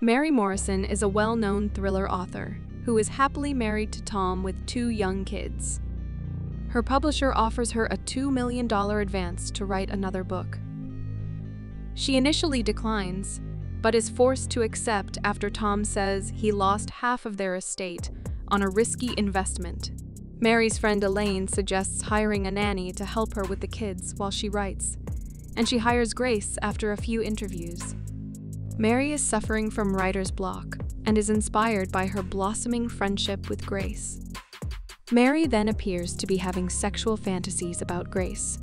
Mary Morrison is a well-known thriller author who is happily married to Tom with 2 young kids. Her publisher offers her a $2 million advance to write another book. She initially declines, but is forced to accept after Tom says he lost half of their estate on a risky investment. Mary's friend Elaine suggests hiring a nanny to help her with the kids while she writes, and she hires Grace after a few interviews. Mary is suffering from writer's block and is inspired by her blossoming friendship with Grace. Mary then appears to be having sexual fantasies about Grace.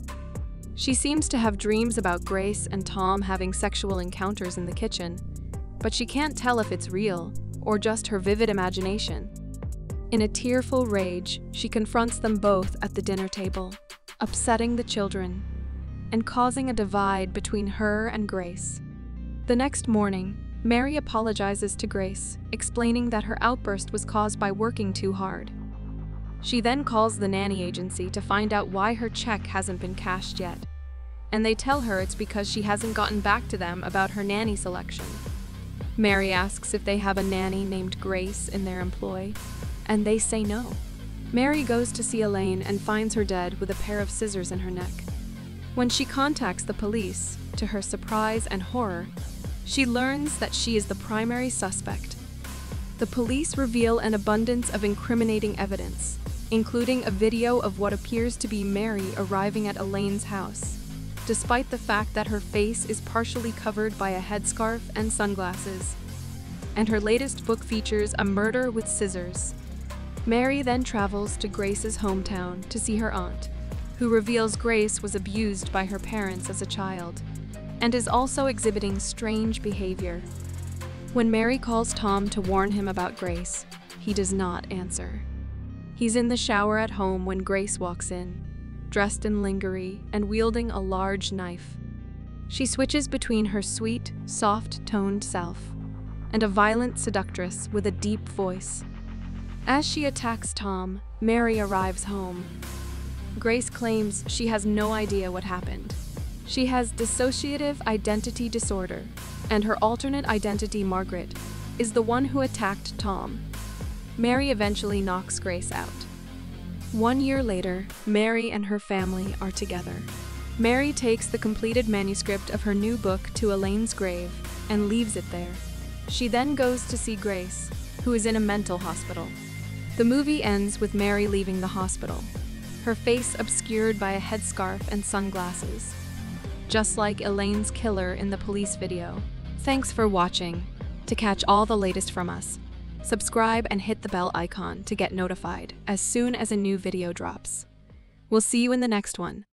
She seems to have dreams about Grace and Tom having sexual encounters in the kitchen, but she can't tell if it's real or just her vivid imagination. In a tearful rage, she confronts them both at the dinner table, upsetting the children and causing a divide between her and Grace. The next morning, Mary apologizes to Grace, explaining that her outburst was caused by working too hard. She then calls the nanny agency to find out why her check hasn't been cashed yet, and they tell her it's because she hasn't gotten back to them about her nanny selection. Mary asks if they have a nanny named Grace in their employ, and they say no. Mary goes to see Elaine and finds her dead with a pair of scissors in her neck. When she contacts the police, to her surprise and horror, she learns that she is the primary suspect. The police reveal an abundance of incriminating evidence, including a video of what appears to be Mary arriving at Elaine's house, despite the fact that her face is partially covered by a headscarf and sunglasses. And her latest book features a murder with scissors. Mary then travels to Grace's hometown to see her aunt, who reveals Grace was abused by her parents as a child, and is also exhibiting strange behavior. When Mary calls Tom to warn him about Grace, he does not answer. He's in the shower at home when Grace walks in, dressed in lingerie and wielding a large knife. She switches between her sweet, soft-toned self and a violent seductress with a deep voice. As she attacks Tom, Mary arrives home. Grace claims she has no idea what happened. She has dissociative identity disorder, and her alternate identity, Margaret, is the one who attacked Tom. Mary eventually knocks Grace out. 1 year later, Mary and her family are together. Mary takes the completed manuscript of her new book to Elaine's grave and leaves it there. She then goes to see Grace, who is in a mental hospital. The movie ends with Mary leaving the hospital, her face obscured by a headscarf and sunglasses, just like Elaine's killer in the police video. Thanks for watching. To catch all the latest from us, subscribe and hit the bell icon to get notified as soon as a new video drops. We'll see you in the next one.